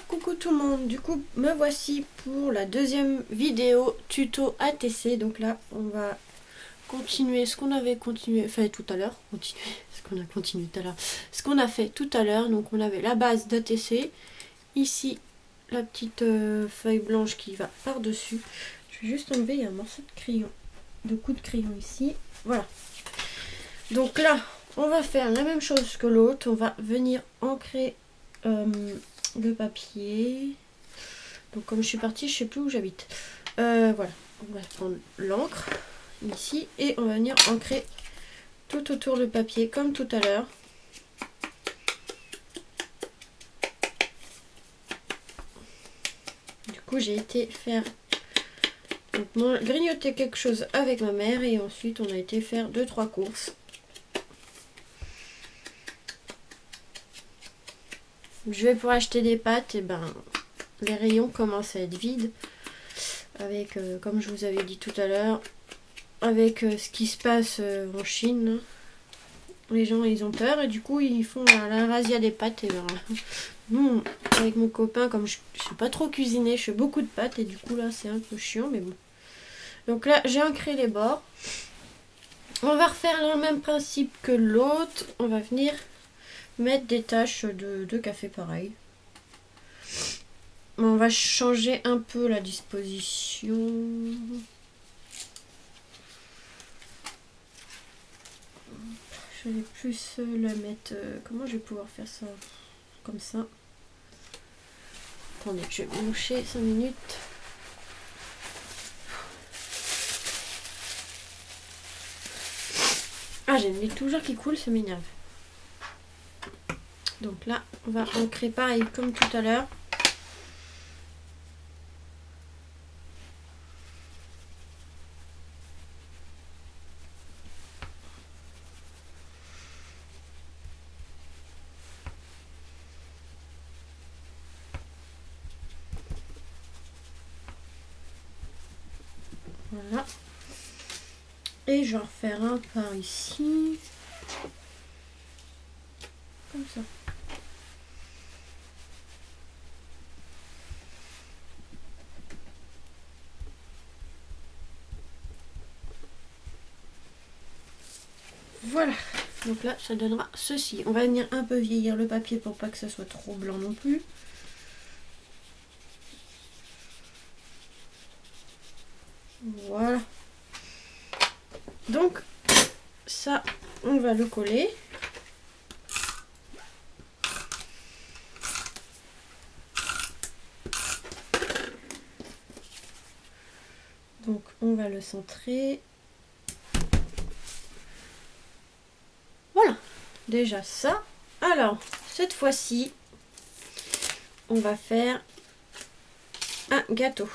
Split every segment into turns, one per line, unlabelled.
Coucou tout le monde, du coup me voici pour la deuxième vidéo tuto ATC. Donc là on va continuer ce qu'on avait fait tout à l'heure, ce qu'on a fait tout à l'heure. Donc on avait la base d'ATC, ici la petite feuille blanche qui va par dessus. Je vais juste enlever, il y a un morceau de crayon, de coup de crayon ici, voilà. Donc là on va faire la même chose que l'autre, on va venir ancrer le papier. Donc comme je suis partie, je sais plus où j'habite. Voilà, on va prendre l'encre ici et on va venir ancrer tout autour le papier comme tout à l'heure. Du coup j'ai été faire grignoter quelque chose avec ma mère et ensuite on a été faire 2-3 courses. Je vais pour acheter des pâtes, et ben les rayons commencent à être vides avec, comme je vous avais dit tout à l'heure, avec ce qui se passe en Chine. Les gens ils ont peur et du coup ils font la razzia des pâtes. Et ben, nous avec mon copain, comme je sais pas trop cuisiner, je fais beaucoup de pâtes et du coup là c'est un peu chiant, mais bon. Donc là j'ai ancré les bords. On va refaire le même principe que l'autre. On va venir mettre des taches de café pareil. On va changer un peu la disposition. Je vais plus la mettre... comment je vais pouvoir faire ça? Comme ça. Attendez, je vais me moucher 5 minutes. Ah, j'ai le nez toujours qui coule, ça m'énerve. Donc là, on va ancrer pareil comme tout à l'heure. Voilà. Et je vais en refaire un par ici. Comme ça. Voilà. Donc là, ça donnera ceci. On va venir un peu vieillir le papier pour pas que ça soit trop blanc non plus. Voilà. Donc, ça, on va le coller. Donc, on va le centrer. Voilà. Déjà ça. Alors, cette fois-ci, on va faire un gâteau.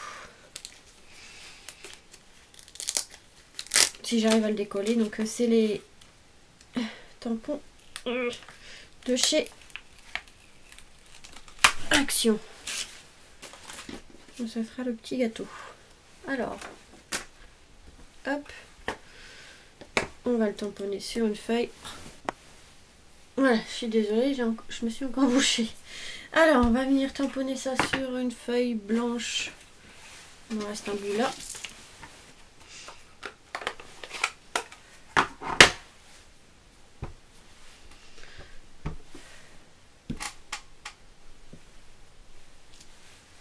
Si j'arrive à le décoller, donc c'est les tampons de chez Action. Donc ça fera le petit gâteau. Alors, hop, on va le tamponner sur une feuille. Voilà, je suis désolée, je me suis encore bouchée. Alors, on va venir tamponner ça sur une feuille blanche. Il me reste un bout là.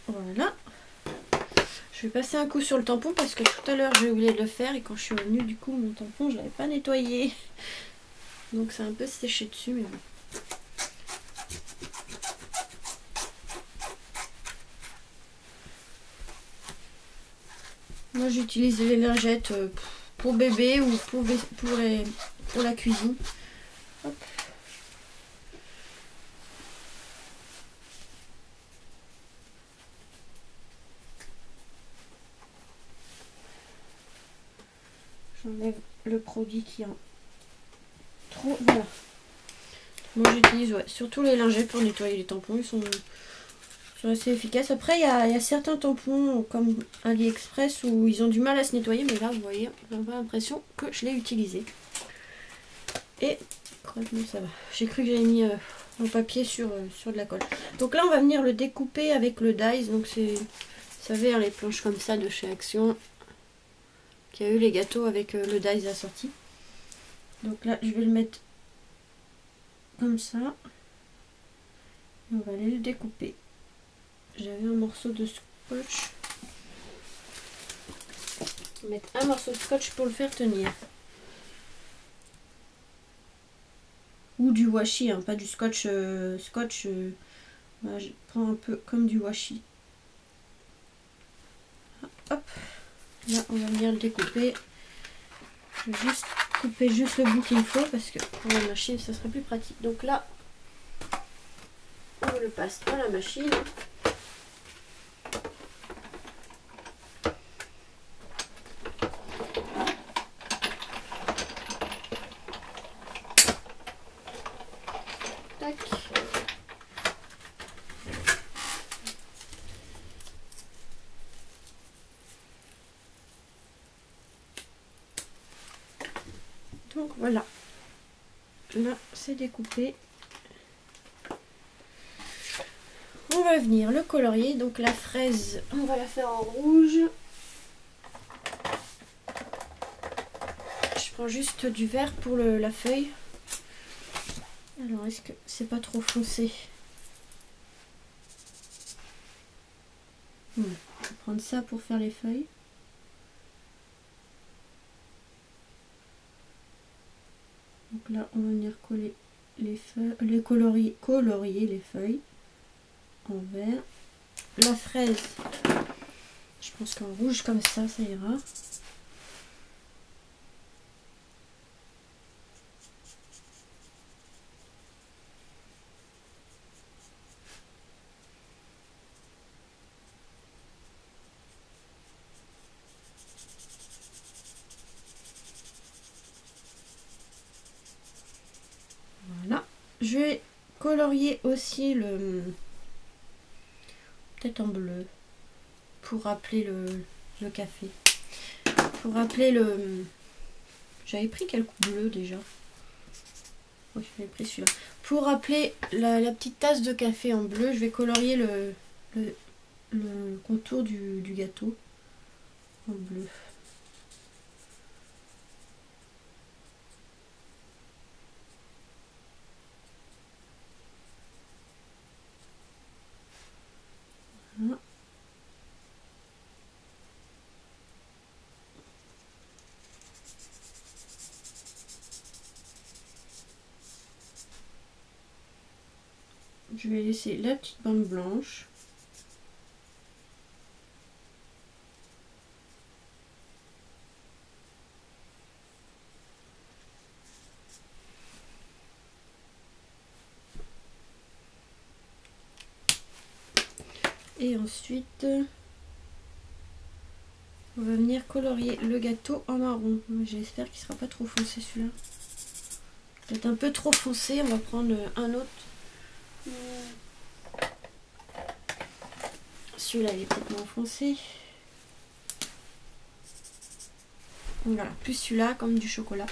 Voilà. Je vais passer un coup sur le tampon parce que tout à l'heure j'ai oublié de le faire et quand je suis revenue, du coup mon tampon je l'avais pas nettoyé. Donc c'est un peu séché dessus, mais bon. Moi j'utilise les lingettes pour bébé ou pour la cuisine. Hop. J'enlève le produit qui est en trop. Voilà. Moi j'utilise surtout les lingettes pour nettoyer les tampons. Ils sont assez efficaces. Après il y a certains tampons comme AliExpress où ils ont du mal à se nettoyer. Mais là vous voyez, j'ai pas l'impression que je l'ai utilisé. Et heureusement ça va. J'ai cru que j'avais mis en papier sur de la colle. Donc là on va venir le découper avec le dies. Donc c'est, vous savez, hein, les planches comme ça de chez Action, qui a eu les gâteaux avec le dies assorti. Donc là je vais le mettre comme ça. On va aller le découper. J'avais un morceau de scotch. On va mettre un morceau de scotch pour le faire tenir. Ou du washi, hein, pas du scotch. Voilà, je prends un peu comme du washi. Hop. Là, on va venir le découper. Je vais juste couper juste le bout qu'il faut parce que pour la machine, ça sera plus pratique. Donc là, on le passe dans la machine. Tac. Donc voilà. Là, c'est découpé. On va venir le colorier. Donc la fraise, on va la faire en rouge. Je prends juste du vert pour la feuille. Alors, est-ce que c'est pas trop foncé? Je vais prendre ça pour faire les feuilles. Donc là, on va venir coller les feuilles, colorier les feuilles en vert. La fraise, je pense qu'en rouge comme ça ira. Voilà. Je vais colorier aussi le... peut-être en bleu. Pour rappeler le café. Pour rappeler le... J'avais pris quel bleu déjà? Oui, j'avais pris celui-là. Pour rappeler la petite tasse de café en bleu, je vais colorier le contour du gâteau en bleu. Voilà. Je vais laisser la petite bande blanche. Et ensuite, on va venir colorier le gâteau en marron. J'espère qu'il ne sera pas trop foncé celui-là. Peut-être un peu trop foncé, on va prendre un autre. Celui-là, il est peut-être moins foncé. Voilà, plus celui-là, comme du chocolat.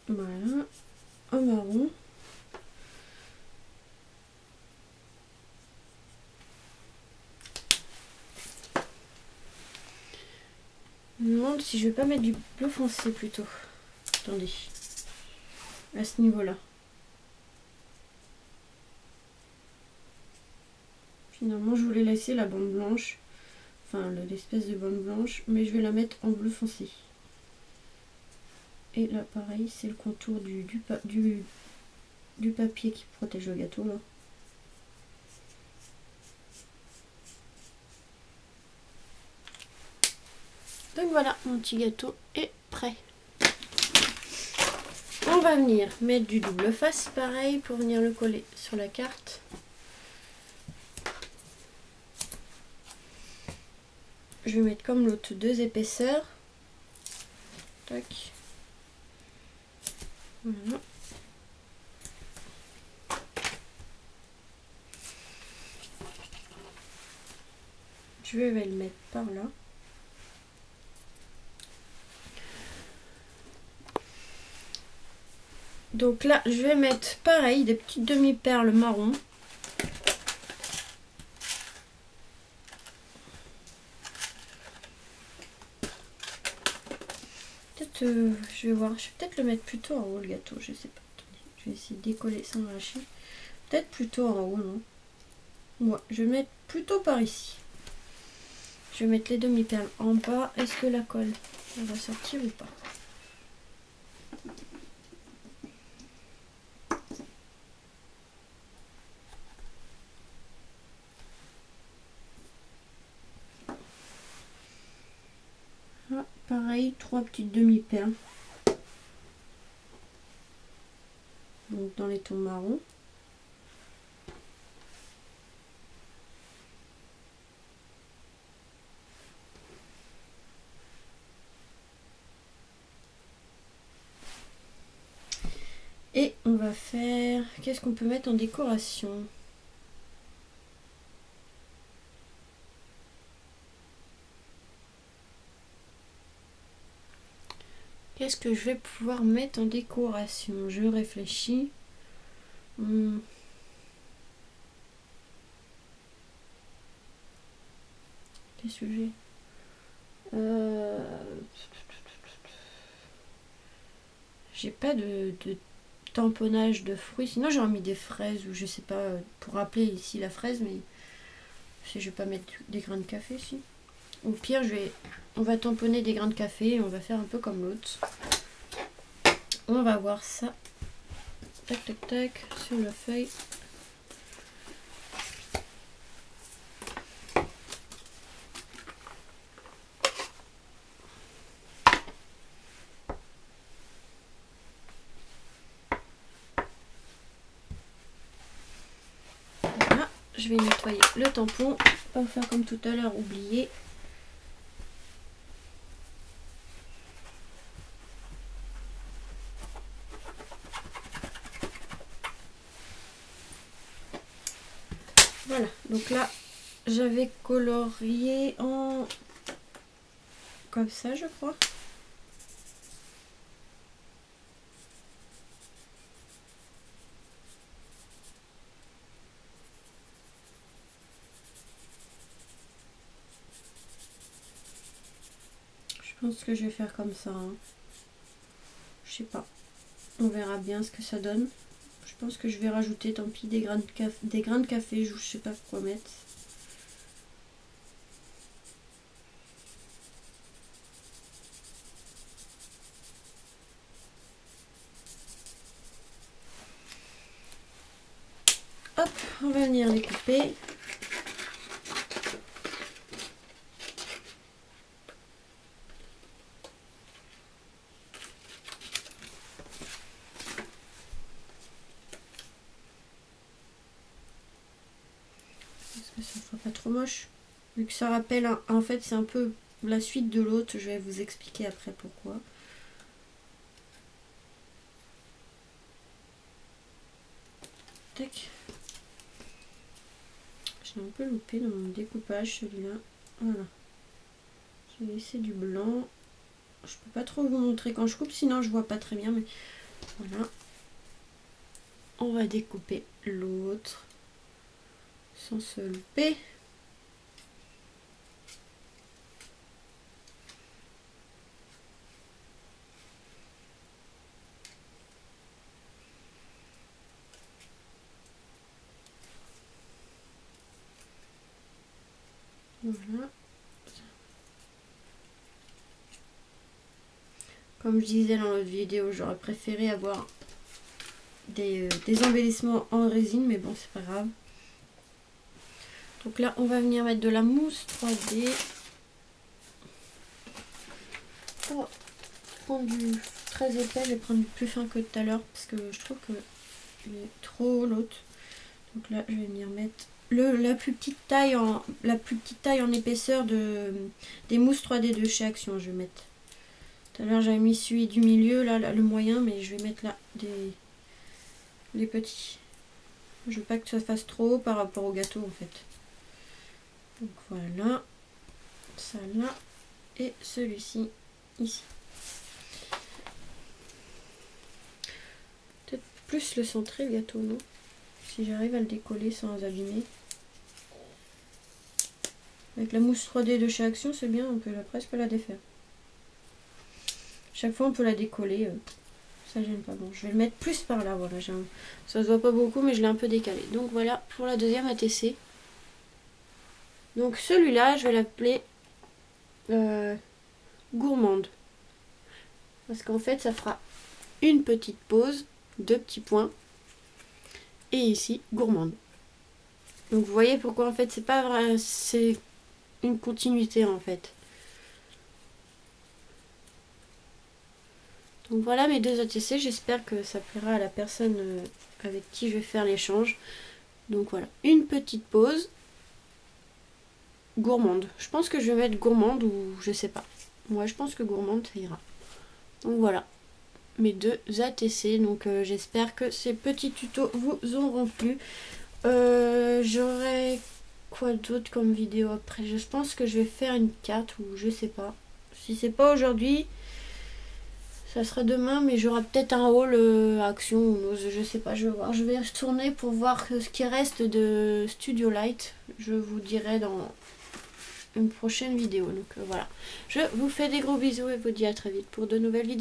Voilà, en marron. Je me demande si je vais pas mettre du bleu foncé plutôt. Attendez. À ce niveau-là. Finalement, je voulais laisser la bande blanche. Enfin, l'espèce de bande blanche. Mais je vais la mettre en bleu foncé. Et là, pareil, c'est le contour du papier qui protège le gâteau, là. Donc voilà, mon petit gâteau est prêt. On va venir mettre du double face, pareil, pour venir le coller sur la carte. Je vais mettre comme l'autre 2 épaisseurs. Tac. Voilà. je vais le mettre par là. Donc là, je vais mettre pareil, des petites demi-perles marron. Peut-être, je vais voir, je vais peut-être le mettre plutôt en haut le gâteau, je sais pas. Attendez, je vais essayer de décoller sans arracher. Peut-être plutôt en haut, non? Ouais, je vais mettre plutôt par ici. Je vais mettre les demi-perles en bas. Est-ce que la colle elle va sortir ou pas? Ah, pareil, 3 petites demi-perles. Donc dans les tons marrons. Et on va faire... Qu'est-ce qu'on peut mettre en décoration? Qu'est-ce que je vais pouvoir mettre en décoration? Je réfléchis. Qu'est-ce que j'ai? J'ai pas de tamponnage de fruits. Sinon j'aurais mis des fraises ou je sais pas pour rappeler ici la fraise, mais je vais pas mettre des grains de café ici. Au pire on va tamponner des grains de café et on va faire un peu comme l'autre. On va voir ça. Tac tac tac sur la feuille. Je vais nettoyer le tampon, pas faire comme tout à l'heure, oublier. Voilà, donc là j'avais colorié en comme ça je crois. Je pense que je vais faire comme ça. Hein. Je sais pas. On verra bien ce que ça donne. Je pense que je vais rajouter, tant pis, des grains de café. Je sais pas quoi mettre. Hop, on va venir les couper. Est-ce que ça fera pas trop moche? Vu que ça rappelle, en fait c'est un peu la suite de l'autre, je vais vous expliquer après pourquoi. Tac. J'ai un peu loupé dans mon découpage celui-là. Voilà. J'ai laissé du blanc. Je peux pas trop vous montrer quand je coupe, sinon je vois pas très bien, mais voilà. On va découper l'autre sans se louper. Voilà. Comme je disais dans l'autre vidéo, j'aurais préféré avoir des embellissements en résine, mais bon, c'est pas grave. Donc là, on va venir mettre de la mousse 3D. Pour prendre du très épais, je vais prendre du plus fin que tout à l'heure, parce que je trouve que il est trop l'autre. Donc là, je vais venir mettre la plus petite taille en épaisseur des mousses 3D de chez Action. Je vais mettre. Tout à l'heure, j'avais mis celui du milieu, là, le moyen, mais je vais mettre là les petits. Je veux pas que ça fasse trop haut par rapport au gâteau en fait. Donc voilà. Ça là. Et celui-ci ici. Peut-être plus le centrer bientôt, non? Si j'arrive à le décoller sans abîmer. Avec la mousse 3D de chez Action, c'est bien, on peut presque la défaire. Chaque fois on peut la décoller, ça gêne pas. Bon, je vais le mettre plus par là, voilà. Ça se voit pas beaucoup, mais je l'ai un peu décalé. Donc voilà pour la deuxième ATC. Donc celui-là, je vais l'appeler gourmande. Parce qu'en fait, ça fera une petite pause, 2 petits points. Et ici, gourmande. Donc vous voyez pourquoi en fait, c'est pas vrai, c'est une continuité en fait. Donc voilà mes deux ATC, j'espère que ça plaira à la personne avec qui je vais faire l'échange. Donc voilà, une petite pause. Gourmande. Je pense que je vais mettre gourmande ou je sais pas. Moi je pense que gourmande ça ira. Donc voilà, mes deux ATC. Donc j'espère que ces petits tutos vous auront plu. J'aurai quoi d'autre comme vidéo après? Je pense que je vais faire une carte ou je sais pas. Si c'est pas aujourd'hui, ça sera demain, mais j'aurai peut-être un haul Action ou je sais pas, je vais voir. Je vais retourner pour voir ce qui reste de Studio Light. Je vous dirai dans une prochaine vidéo. Donc voilà. Je vous fais des gros bisous et vous dis à très vite pour de nouvelles vidéos.